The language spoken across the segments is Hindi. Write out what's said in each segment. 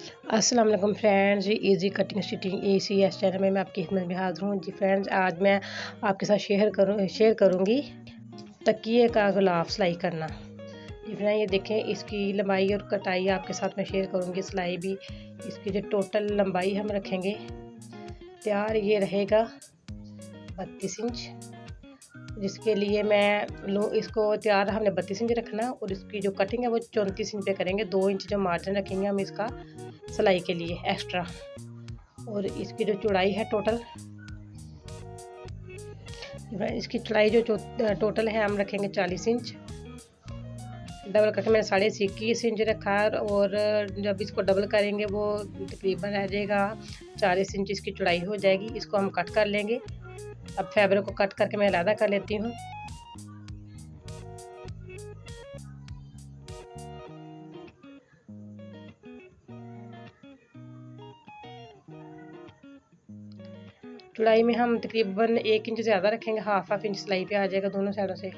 अस्सलाम वालेकुम फ्रेंड्स, जी easy cutting stitching ECS channel में मैं आपकी खिदमत में हाज़िर हूँ। जी फ्रेंड्स, आज मैं आपके साथ शेयर करूँगी तकिए का गुलाफ सिलाई करना। जी फ्रेंड्स, ये देखें, इसकी लंबाई और कटाई आपके साथ मैं शेयर करूँगी, सिलाई भी। इसकी जो टोटल लंबाई हम रखेंगे तैयार, ये रहेगा 32 इंच, जिसके लिए मैं इसको तैयार हमने 32 इंच रखना, और इसकी जो कटिंग है वो 34 इंच पे करेंगे। 2 इंच जो मार्जिन रखेंगे हम इसका सिलाई के लिए एक्स्ट्रा। और इसकी जो चौड़ाई है टोटल, इसकी चौड़ाई जो टोटल है हम रखेंगे 40 इंच। डबल करके मैंने 21.5 इंच रखा है, और जब इसको डबल करेंगे वो तकरीबन रह जाएगा 40 इंच इसकी चौड़ाई हो जाएगी। इसको हम कट कर लेंगे। अब फैब्रिक को कट करके मैं अलग कर लेती हूँ। चौड़ाई में हम तकरीबन 1 इंच ज़्यादा रखेंगे, हाफ इंच सिलाई पे आ जाएगा दोनों साइडों से।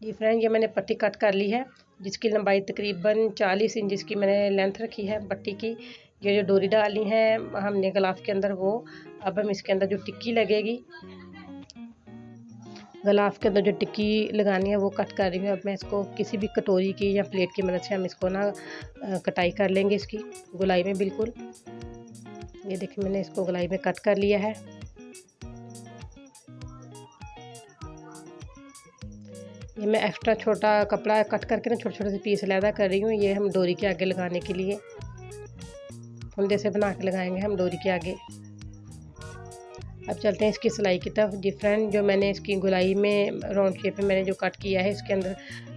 ये फ्रेंड, ये मैंने पट्टी कट कर ली है, जिसकी लंबाई तकरीबन 40 इंच इसकी मैंने लेंथ रखी है पट्टी की। ये जो डोरी डाली है हमने गलाफ के अंदर, वो अब हम इसके अंदर जो टिक्की लगेगी, गलाफ के अंदर जो टिक्की लगानी है वो कट कर रही हूँ। अब मैं इसको किसी भी कटोरी की या प्लेट की मदद से हम इसको ना कटाई कर लेंगे इसकी गोलाई में बिल्कुल। ये देखिए, मैंने इसको गोलाई में कट कर लिया है। ये मैं एक्स्ट्रा छोटा कपड़ा कट करके ना छोटे छोटे से पीस अलहदा कर रही हूँ। ये हम डोरी के आगे लगाने के लिए फंदे से बना के लगाएंगे हम डोरी के आगे। अब चलते हैं इसकी सिलाई की तरफ। डिफरेंट जो मैंने इसकी गोलाई में राउंड शेप में मैंने जो कट किया है, इसके अंदर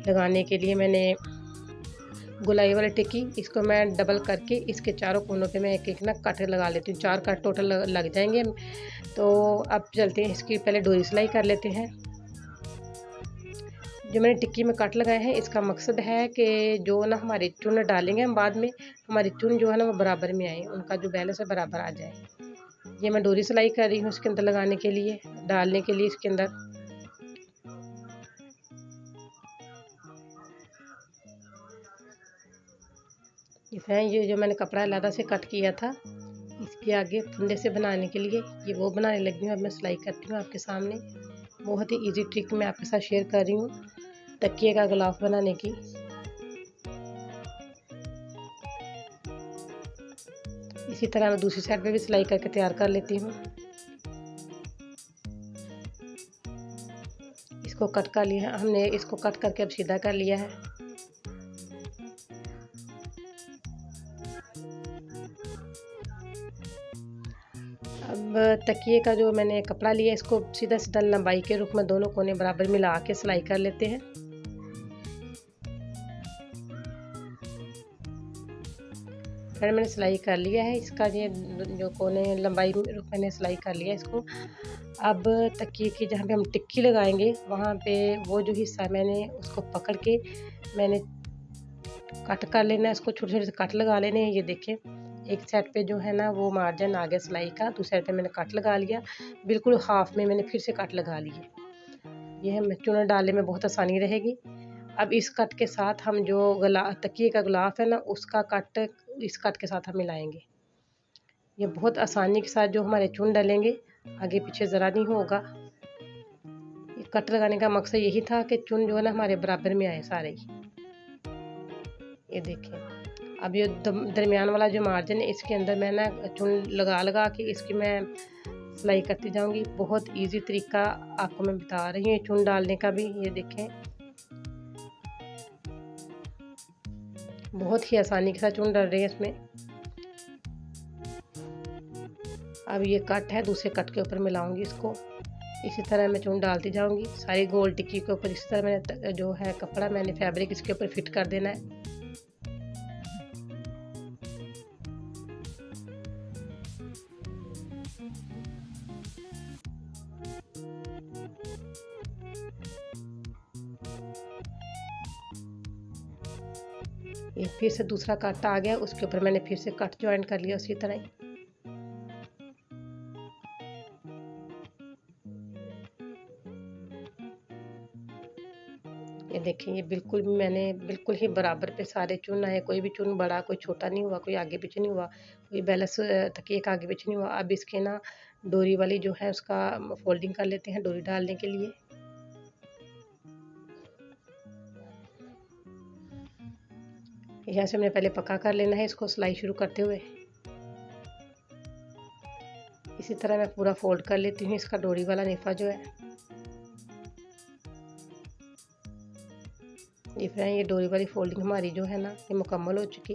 लगाने के लिए मैंने गोलाई वाली टिक्की, इसको मैं डबल करके इसके चारों कोनों पे मैं एक एक ना कट लगा लेती हूँ। 4 कट टोटल लग जाएंगे। तो अब चलते हैं, इसकी पहले डोरी सिलाई कर लेते हैं। जो मैंने टिक्की में कट लगाए हैं, इसका मकसद है कि जो ना हमारी चुन डालेंगे हम बाद में, हमारी चुन जो है ना वो बराबर में आए, उनका जो बैलेंस है बराबर आ जाए। ये मैं डोरी सिलाई कर रही हूँ इसके अंदर लगाने के लिए, डालने के लिए इसके अंदर। ये जो मैंने कपड़ा अलग से कट किया था, इसके आगे फंदे से बनाने के लिए ये वो बनाने लगी हूँ। अब मैं सिलाई करती हूँ आपके सामने। बहुत ही इजी ट्रिक मैं आपके साथ शेयर कर रही हूँ तकिए का गुलाफ बनाने की। इसी तरह मैं दूसरी साइड पे भी सिलाई करके तैयार कर लेती हूँ। इसको कट कर लिया हमने, इसको कट करके अब सीधा कर लिया है। अब तकिए का जो मैंने कपड़ा लिया, इसको सीधा सीधा लंबाई के रुख में दोनों कोने बराबर मिला के सिलाई कर लेते हैं। फिर मैंने सिलाई कर लिया है इसका, ये जो कोने लंबाई रुख मैंने सिलाई कर लिया इसको। अब तकिए की जहाँ पे हम टिक्की लगाएंगे, वहाँ पे वो जो हिस्सा मैंने उसको पकड़ के मैंने कट कर लेना है। इसको छोटे छोटे से कट लगा लेने हैं। ये देखें, एक साइड पे जो है ना वो मार्जिन आ गया सिलाई का, दूसरी साइड पे मैंने कट लगा लिया। बिल्कुल हाफ में मैंने फिर से कट लगा लिए। ये हमें चुना डालने में बहुत आसानी रहेगी। अब इस कट के साथ हम जो तकिए का गुलाफ है ना, उसका कट इस कट के साथ हम मिलाएंगे। ये बहुत आसानी के साथ जो हमारे चुन डालेंगे, आगे पीछे ज़रा नहीं होगा। ये कट लगाने का मकसद यही था कि चुन जो है ना हमारे बराबर में आए सारे। ये देखें, अब ये दरमियान वाला जो मार्जिन है, इसके अंदर मैं ना चुन लगा के इसकी मैं सिलाई करती जाऊंगी। बहुत इजी तरीका आपको मैं बता रही हूँ चुन डालने का भी। ये देखें, बहुत ही आसानी के साथ चुन डाल रही है इसमें। अब ये कट है, दूसरे कट के ऊपर मिलाऊंगी इसको। इसी तरह मैं चुन डालती जाऊंगी सारी गोल टिक्की के ऊपर। इसी तरह मैंने जो है कपड़ा मैंने फैब्रिक इसके ऊपर फिट कर देना है। ये फिर से दूसरा कट आ गया, उसके ऊपर मैंने फिर से कट ज्वाइन कर लिया उसी तरह ही। ये ये देखें, ये बिल्कुल भी मैंने बिल्कुल ही बराबर पे सारे चुन आए, कोई भी चुन बड़ा कोई छोटा नहीं हुआ, कोई आगे पीछे नहीं हुआ, कोई बैलेंस तकिए का आगे पीछे नहीं हुआ। अब इसके ना डोरी वाली जो है उसका फोल्डिंग कर लेते हैं डोरी डालने के लिए। यहाँ से हमने पहले पक्का कर लेना है इसको सिलाई शुरू करते हुए। इसी तरह मैं पूरा फोल्ड कर लेती हूँ इसका डोरी वाला नेफा जो है। ये फ्रेंड, ये डोरी वाली फोल्डिंग हमारी जो है ना ये मुकम्मल हो चुकी।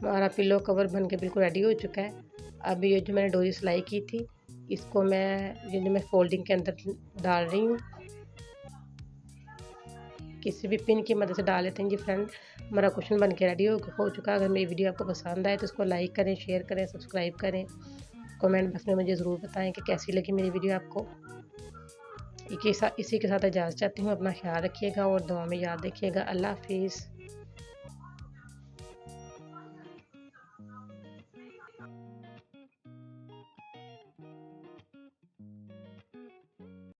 हमारा पिलो कवर बन के बिल्कुल रेडी हो चुका है। अब ये जो मैंने डोरी सिलाई की थी इसको मैं फोल्डिंग के अंदर डाल रही हूँ। किसी भी पिन की मदद से डाल लेते हैं जी फ्रेंड। हमारा कुशन बन के रेडी हो चुका। अगर मेरी वीडियो आपको पसंद आए तो इसको लाइक करें, शेयर करें, सब्सक्राइब करें। कमेंट बॉक्स में मुझे ज़रूर बताएं कि कैसी लगी मेरी वीडियो आपको। इसी के साथ इजाज़त चाहती हूँ। अपना ख्याल रखिएगा और दुआ में याद रखिएगा। अल्लाह हाफिज़।